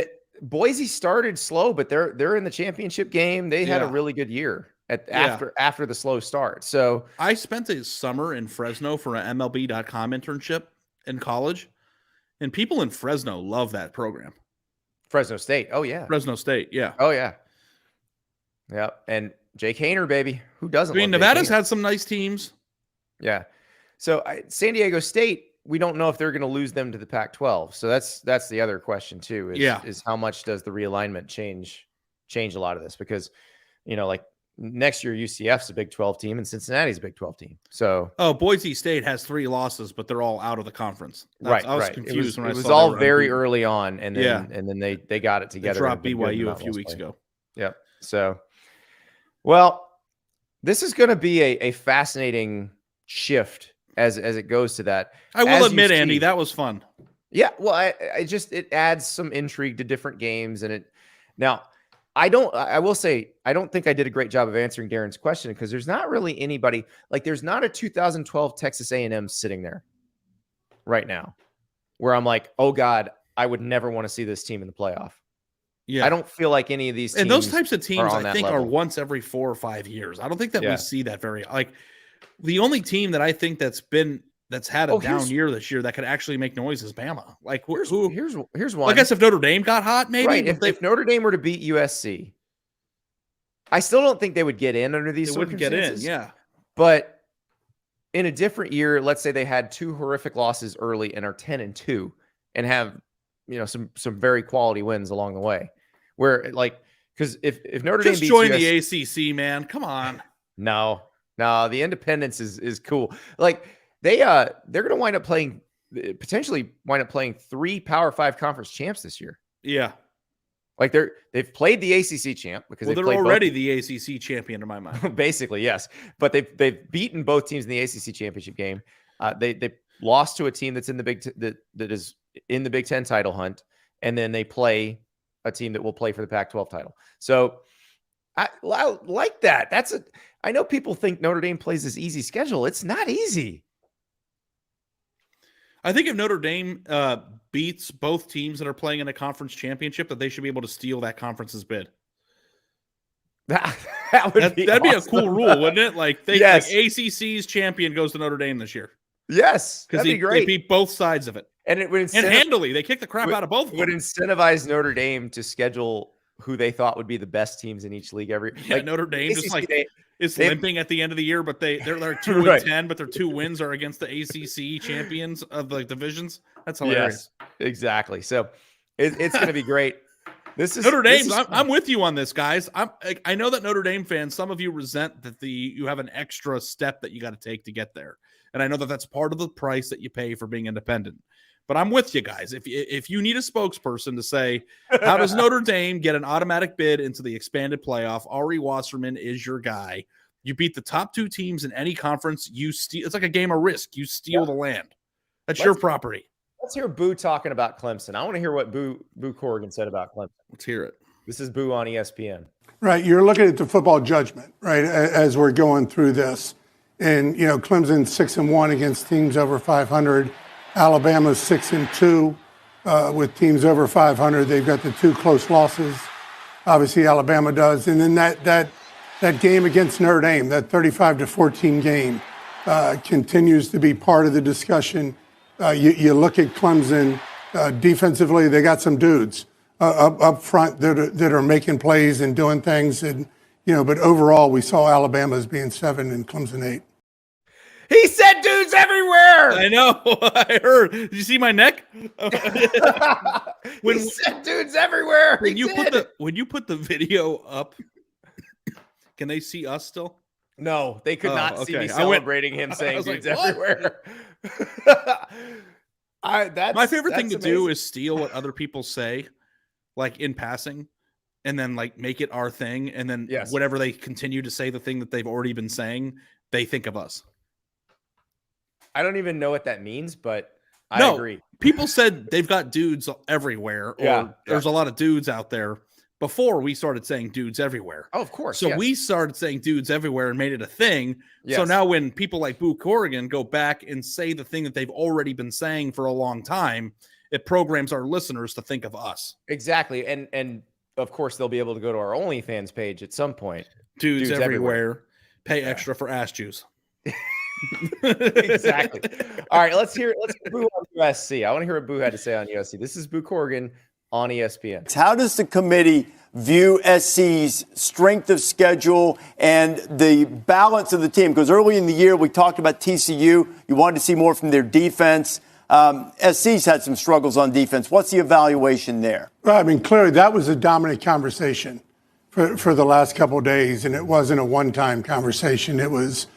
Boise started slow, but they're in the championship game. They had a really good year after the slow start. So I spent a summer in Fresno for an MLB.com internship in college, and people in Fresno love that program. Fresno State. Oh yeah. Fresno State. Yeah. Oh yeah. Yeah. And Jake Haener, baby. Who doesn't? I mean, love Nevada's Jake Haener? had some nice teams. Yeah. So San Diego State, we don't know if they're going to lose them to the Pac-12. So that's the other question too. Is how much does the realignment change a lot of this? Because like next year UCF's a Big 12 team and Cincinnati's a Big 12 team. So Boise State has 3 losses, but they're all out of the conference. Right. I was confused when I saw it was all very early on, and then they got it together. They dropped BYU a few weeks ago. Yep. So, well, this is going to be a fascinating shift as it goes to that. I will admit, Andy, that was fun. Yeah. Well, it adds some intrigue to different games, and I will say, I don't think I did a great job of answering Darren's question because there's not really anybody, there's not a 2012 Texas A&M sitting there right now where I'm like, oh God, I would never want to see this team in the playoff. Yeah. I don't feel like any of these teams. And those types of teams, I think, level. are once every 4 or 5 years. I don't think that we see that very, the only team that I think that's had a down year this year that could actually make noise is Bama. Here's one. I guess if Notre Dame got hot, maybe. Right. If Notre Dame were to beat USC, I still don't think they would get in under these circumstances. They wouldn't get in, yeah. But in a different year, let's say they had 2 horrific losses early and are 10-2 and have some very quality wins along the way. Where because if Notre Dame beats join USC, the ACC, man, come on. No, the independence is cool. They're going to potentially wind up playing 3 Power 5 conference champs this year. Yeah. They've played the ACC champ because they're already the ACC champion in my mind. Basically, yes. But they've beaten both teams in the ACC championship game. They lost to a team that's in the that is in the Big Ten title hunt, and then they play a team that will play for the Pac-12 title. So I like that. I know people think Notre Dame plays this easy schedule. It's not easy. I think if Notre Dame beats both teams that are playing in a conference championship, that they should be able to steal that conference's bid. That'd be a cool rule, wouldn't it? Yes. ACC's champion goes to Notre Dame this year. Yes, that'd be great. They beat both sides of it, and it would handily. They kicked the crap out of both. Would incentivize Notre Dame to schedule who they thought would be the best teams in each league Notre Dame is limping at the end of the year, but they're 2-10, but their 2 wins are against the ACC champions of the divisions. That's hilarious. Yes, exactly. So it's going to be great. This is Notre Dame. I'm with you on this, guys. I know that Notre Dame fans, some of you resent that you have an extra step that you got to take to get there, and I know that that's part of the price that you pay for being independent. But I'm with you guys. If you need a spokesperson to say, how does Notre Dame get an automatic bid into the expanded playoff? Ari Wasserman is your guy. You beat the top 2 teams in any conference. You steal. It's like a game of Risk. You steal the land. That's your property. Let's hear Boo talking about Clemson. I want to hear what Boo Corrigan said about Clemson. Let's hear it. This is Boo on ESPN. Right. You're looking at the football judgment, right, as we're going through this. And, Clemson 6-1 against teams over 500. Alabama's 6-2 with teams over 500. They've got the 2 close losses. Obviously, Alabama does. And then that game against Notre Dame, that 35-14 game, continues to be part of the discussion. You look at Clemson defensively; they got some dudes up front that are making plays and doing things. And but overall, we saw Alabama as being 7 and Clemson 8. He said dudes everywhere. I know. I heard. Did you see my neck? He said dudes everywhere. When you put the video up, can they see us still? No, they could not see me celebrating him saying dudes everywhere. My favorite thing to do is steal what other people say, in passing, and then make it our thing, and then whatever they continue to say, the thing that they've already been saying, they think of us. I don't even know what that means, but I agree. People said they've got dudes everywhere, or there's a lot of dudes out there before we started saying dudes everywhere. Oh, of course. So we started saying dudes everywhere and made it a thing. Yes. So now when people like Boo Corrigan go back and say the thing that they've already been saying for a long time, it programs our listeners to think of us. Exactly. And of course, they'll be able to go to our OnlyFans page at some point. Dudes everywhere. Pay extra for ass juice. Exactly. All right, let's hear Boo on USC. I want to hear what Boo had to say on USC. This is Boo Corrigan on ESPN. How does the committee view SC's strength of schedule and the balance of the team? Because early in the year, we talked about TCU. You wanted to see more from their defense. SC's had some struggles on defense. What's the evaluation there? Well, I mean, clearly that was a dominant conversation for the last couple of days, and it wasn't a one-time conversation. It was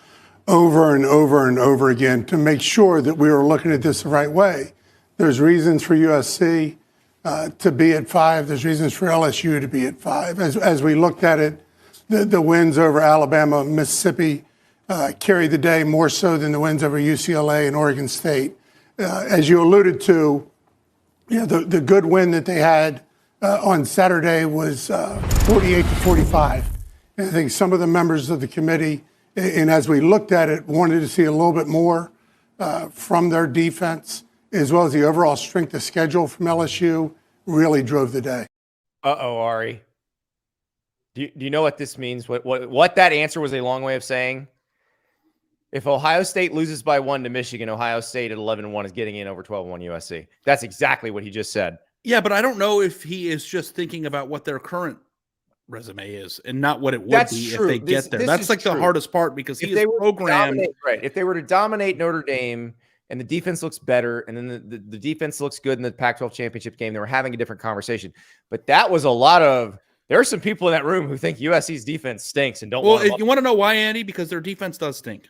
over and over and over again to make sure that we were looking at this the right way. There's reasons for USC to be at 5. There's reasons for LSU to be at 5. As we looked at it, the wins over Alabama, Mississippi carried the day more so than the wins over UCLA and Oregon State. As you alluded to, the good win that they had on Saturday was 48-45. And I think some of the members of the committee, and as we looked at it, wanted to see a little bit more from their defense, as well as the overall strength of schedule from LSU, really drove the day. Uh-oh, Ari. Do you know what this means? What that answer was a long way of saying? If Ohio State loses by 1 to Michigan, Ohio State at 11-1 is getting in over 12-1 USC. That's exactly what he just said. Yeah, but I don't know if he is just thinking about what their current resume is and not what it would be if they get there. That's like the hardest part, because he is programmed. If they were to dominate Notre Dame and the defense looks better, and then the defense looks good in the Pac-12 championship game, they were having a different conversation. But that was a lot of – there are some people in that room who think USC's defense stinks and don't want to – Well, you want to know why, Andy? Because their defense does stink.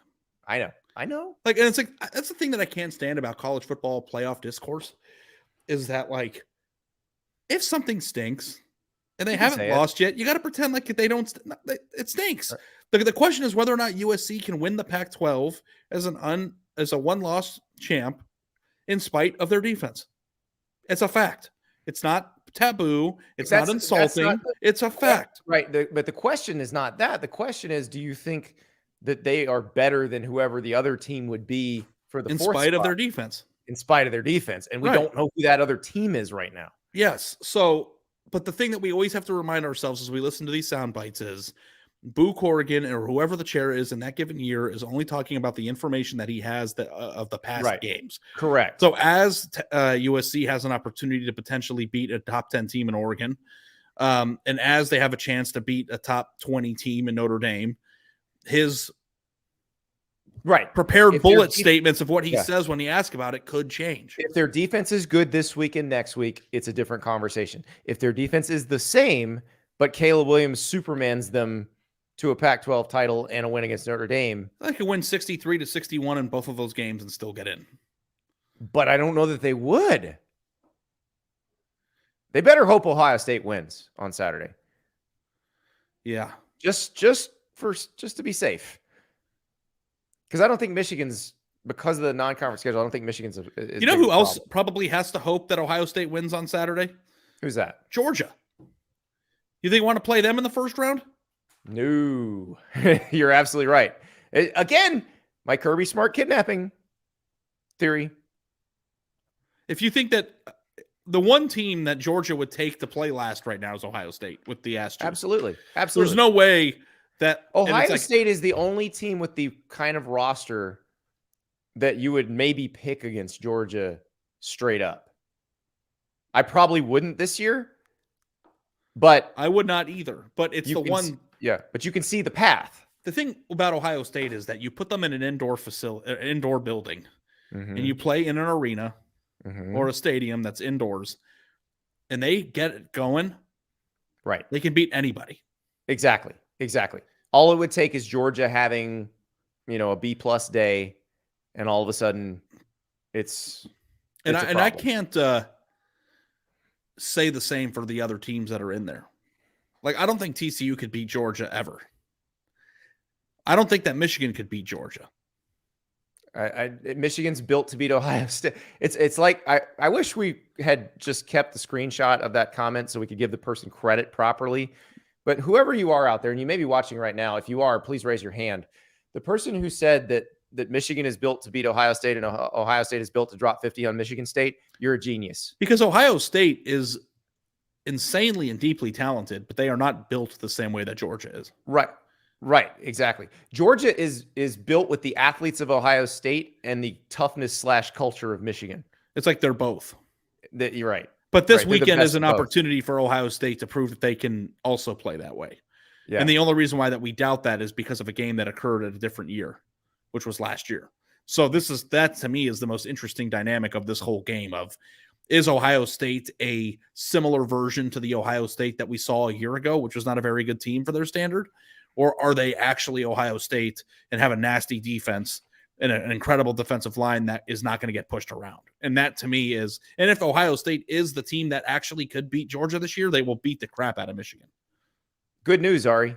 I know. Like, and it's like, that's the thing that I can't stand about college football playoff discourse, is that, like, if something stinks and they haven't lost yet, you got to pretend like they don't. It stinks. The question is whether or not USC can win the Pac-12 as a one-loss champ in spite of their defense. It's a fact. It's not taboo. It's not insulting. It's a fact. Right. But the question is not that. The question is, do you think that they are better than whoever the other team would be for the fourth spite spot? of their defense? In spite of their defense. And we don't know who that other team is right now. Yes. So, but the thing that we always have to remind ourselves as we listen to these sound bites is Boo Corrigan or whoever the chair is in that given year is only talking about the information that he has of the past games. Correct. So as USC has an opportunity to potentially beat a top 10 team in Oregon, and as they have a chance to beat a top 20 team in Notre Dame, his prepared bullet statements of what he says when he asks about it could change. If their defense is good this week and next week, it's a different conversation. If their defense is the same, but Caleb Williams Supermans them to a Pac-12 title and a win against Notre Dame, I could win 63-61 in both of those games and still get in. But I don't know that they would. They better hope Ohio State wins on Saturday. Yeah. Just to be safe. Because I don't think Michigan's, because of the non-conference schedule, I don't think Michigan's is you know who else probably has to hope that Ohio State wins on Saturday? Who's that? Georgia. You think you want to play them in the first round? No. You're absolutely right. Again, my Kirby Smart kidnapping theory. If you think that the one team that Georgia would take to play last right now is Ohio State with the Astros. Absolutely. There's no way that Ohio State is the only team with the kind of roster that you would maybe pick against Georgia straight up. I probably wouldn't this year, but I would not either. But it's the one. Yeah, but you can see the path. The thing about Ohio State is that you put them in an indoor building, and you play in an arena or a stadium that's indoors, and they get it going. Right. They can beat anybody. Exactly. All it would take is Georgia having, a B+ day, and all of a sudden it's I can't say the same for the other teams that are in there. Like, I don't think TCU could beat Georgia ever. I don't think that Michigan could beat Georgia. Michigan's built to beat Ohio State. It's like I wish we had just kept the screenshot of that comment so we could give the person credit properly. But whoever you are out there, and you may be watching right now, if you are, please raise your hand. The person who said that Michigan is built to beat Ohio State and Ohio State is built to drop 50 on Michigan State, you're a genius. Because Ohio State is insanely and deeply talented, but they are not built the same way that Georgia is. Right, exactly. Georgia is built with the athletes of Ohio State and the toughness / culture of Michigan. It's like they're both. You're right. But this weekend is an opportunity for Ohio State to prove that they can also play that way. Yeah. And the only reason why that we doubt that is because of a game that occurred at a different year, which was last year. So that to me is the most interesting dynamic of this whole game of, is Ohio State a similar version to the Ohio State that we saw a year ago, which was not a very good team for their standard? Or are they actually Ohio State and have a nasty defense and an incredible defensive line that is not going to get pushed around? And that to me is, and if Ohio State is the team that actually could beat Georgia this year, they will beat the crap out of Michigan. Good news, Ari.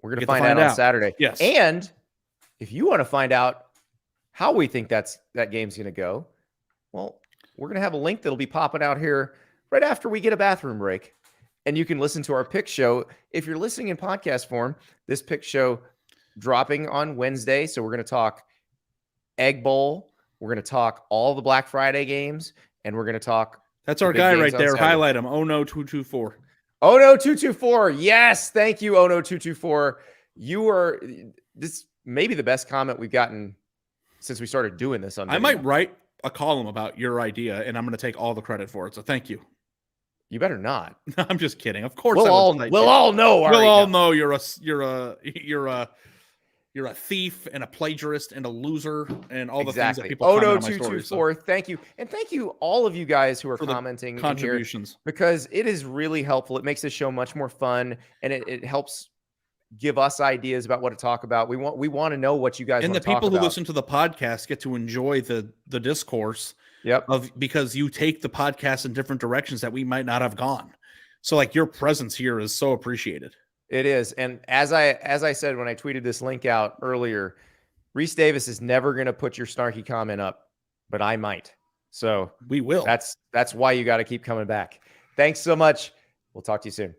We're going to find out on Saturday. Yes. And if you want to find out how we think that game's going to go, well, we're going to have a link that'll be popping out here right after we get a bathroom break. And you can listen to our pick show. If you're listening in podcast form, this pick show dropping on Wednesday. So we're going to talk Egg Bowl. We're going to talk all the Black Friday games. And we're going to talk. That's our guy right there. Highlight him. Oh, no, 224. Oh, no, 224. Yes. Thank you. Oh, no, 224. You are this may be the best comment we've gotten since we started doing this on video. I might write a column about your idea, and I'm going to take all the credit for it. So thank you. You better not. I'm just kidding. Of course, we'll all know. We'll all know you're a thief and a plagiarist and a loser and all the things that people comment on my story. 224. Thank you, and thank you all of you guys who are commenting contributions because it is really helpful. It makes the show much more fun, and it helps give us ideas about what to talk about. We want to know what you guys and want to talk about. And the people who listen to the podcast get to enjoy the discourse. Yep. Because you take the podcast in different directions that we might not have gone. So like your presence here is so appreciated. It is. And as I said when I tweeted this link out earlier, Reese Davis is never going to put your snarky comment up, but I might. So we will. That's why you got to keep coming back. Thanks so much. We'll talk to you soon.